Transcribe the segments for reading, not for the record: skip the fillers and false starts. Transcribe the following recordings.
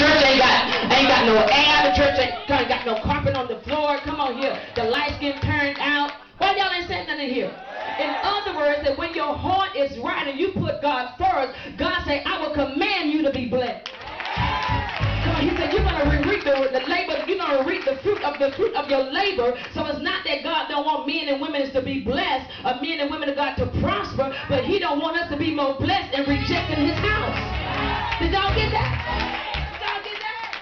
church ain't got no air. The church ain't got no carpet on the floor. Come on here. The lights getting turned out. Why y'all ain't saying nothing here? In other words, that when your heart is right and you put God first, God say, I will command you to be blessed. Come on, he said, you're going to reap the labor, you're going to reap the fruit of your labor. So it's not that God don't want men and women to be blessed, or men and women of God to prosper, but he don't want us to be more blessed and rejecting his house. Did y'all get that? Did y'all get that?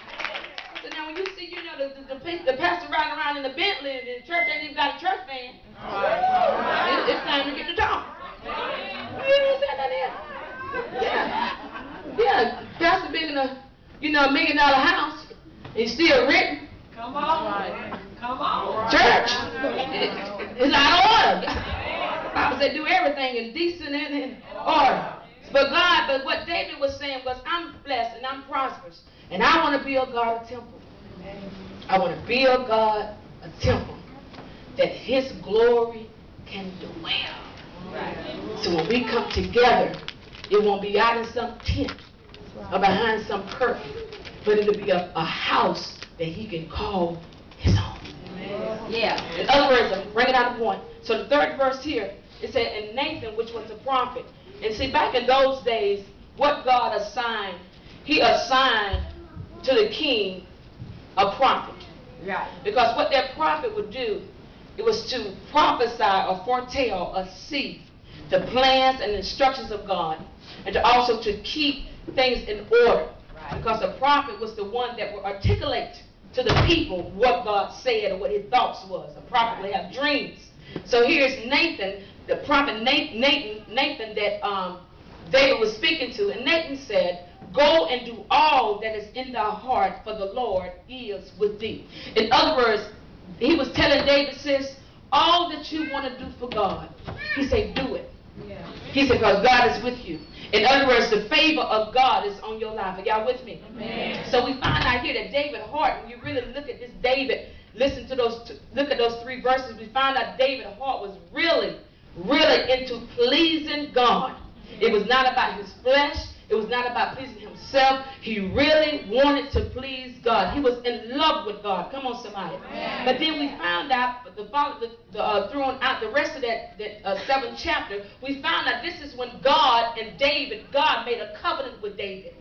So now when you see, you know, the pastor riding around in the Bentley and the church ain't even got a church van, it's time to get to talk. You ain't saying that here. Yeah, pastor big in a, $1 million house, it's still written. Come on. Come on. Church, it's out of order. The Bible said do everything in decent and in order. But what David was saying was, I'm blessed and I'm prosperous, and I want to build God a temple. I want to build God a temple that his glory can dwell. So when we come together, it won't be out in some tent or behind some curtain, but it'll be a house that he can call his own. Yeah. In other words, I'm bringing out a point. So the third verse here, it said, and Nathan, which was a prophet. And see, back in those days, what God assigned, he assigned to the king a prophet. Yeah. Because what that prophet would do, it was to prophesy or foretell or see the plans and instructions of God, and to also to keep things in order. Right. Because the prophet was the one that would articulate to the people what God said or what his thoughts was. A prophet would have dreams. So here's Nathan, the prophet Nathan that David was speaking to, and Nathan said, go and do all that is in thy heart, for the Lord is with thee. In other words, he was telling David, sis, all that you want to do for God, he said, do it. Yeah. He said, because God is with you. In other words, the favor of God is on your life. Are y'all with me? Amen. So we find out here that David's heart, when you really look at this David, look at those 3 verses, we find out David's heart was really into pleasing God. It was not about his flesh. It was not about pleasing himself. He really wanted to please God. He was in love with God. Come on, somebody. Amen. But then we found out, throughout the rest of that 7th chapter, we found out this is when God made a covenant with David.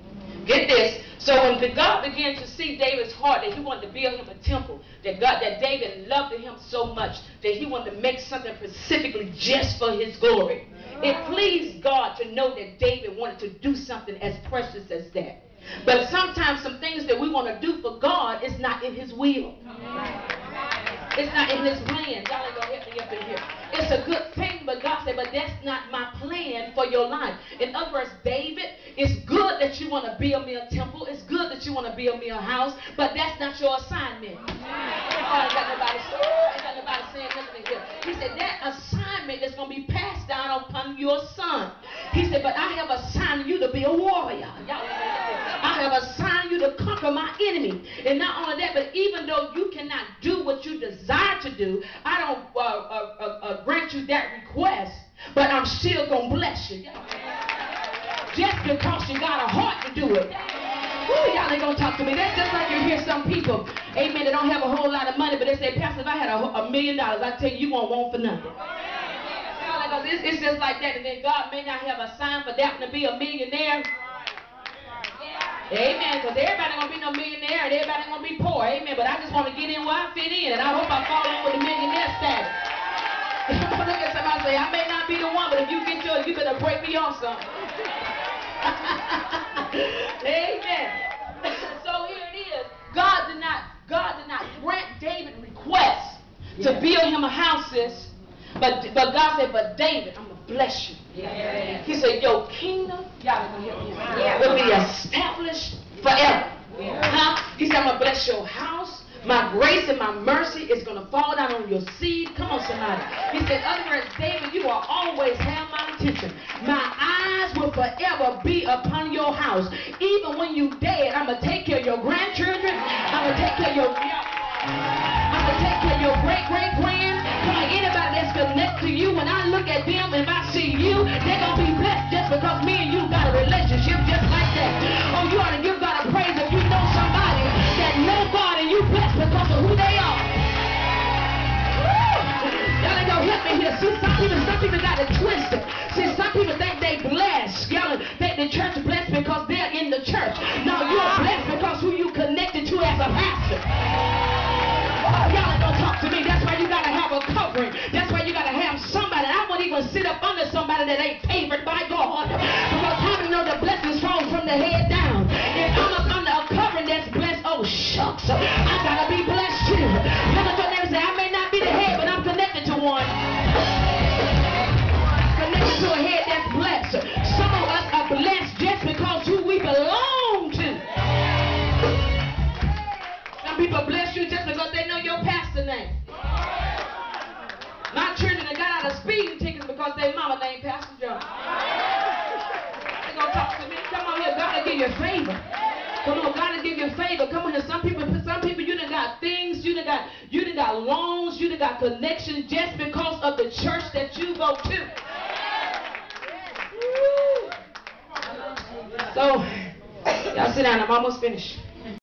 Get this. So when God began to see David's heart, that he wanted to build him a temple, that David loved him so much that he wanted to make something specifically just for his glory. It pleased God to know that David wanted to do something as precious as that. But sometimes some things that we want to do for God is not in his will. It's not in his plan. Y'all ain't gonna help me up in here. It's a good thing, but God said, but that's not my plan for your life. In other words, David, it's good that you want to build me a temple. It's good that you want to build me a house, but that's not your assignment. I ain't got nobody saying nothing here. He said that assignment is going to be passed down upon your son. He said, but I have assigned you to be a warrior. I have assigned you to conquer my enemy. And not only that, but even though you cannot do what you desire to do, I don't grant you that request, but I'm still going to bless you. Just because you got a heart to do it. Ooh, y'all ain't going to talk to me. That's just like you hear some people, amen, they don't have a whole lot of money, but they say, Pastor, if I had $1 million, I tell you, you won't want for nothing. It's just like that, and then God may not have a sign for that one to be a millionaire. Amen, because everybody going to be no millionaire, and everybody going to be poor, amen, but I just want to get in where I fit in, and I hope I fall in with the millionaire status. Look at somebody say, I may not be the one, but if you get yours, you better break me off something. Amen. So here it is. God did not grant David requests to build him a house, sis. But God said, but David, I'm going to bless you. Yeah. He said, your kingdom, y'all going to help me, will be established forever. Yeah. Huh? He said, I'm going to bless your house. My grace and my mercy is going to fall down on your seed. Come on, somebody. He said, in other words, David, you will always have my attention. My eyes will forever be upon your house. Even when you dead, I'm going to take care of your grandchildren. I'm going to take care of your great-great-grand. Come on, anybody that's connected to you, when I look at them, if I see you, they're going to be blessed just because me and you got a relationship just like that. Oh, you ought to give God a praise if you know something. have a covering. That's why you got to have somebody. I won't even sit up under somebody that ain't favored by God. Because how do you know the blessings fall from the head down? If I'm up under a covering that's blessed, oh shucks, I got to be blessed too. Look at your neighbor and say, I may not be the head, but I'm connected to one. Connected to a head that's blessed. Some of us are blessed just because who we belong to. Some people bless you just because they know your pastor name. My children that got out of speeding tickets because their mama named Pastor John. They gonna talk to me. Come on here, God will give you a favor. Come on, God will give you a favor. Come on here. Some people you done got things, you done got loans, you done got connections just because of the church that you go to. So, y'all sit down. I'm almost finished.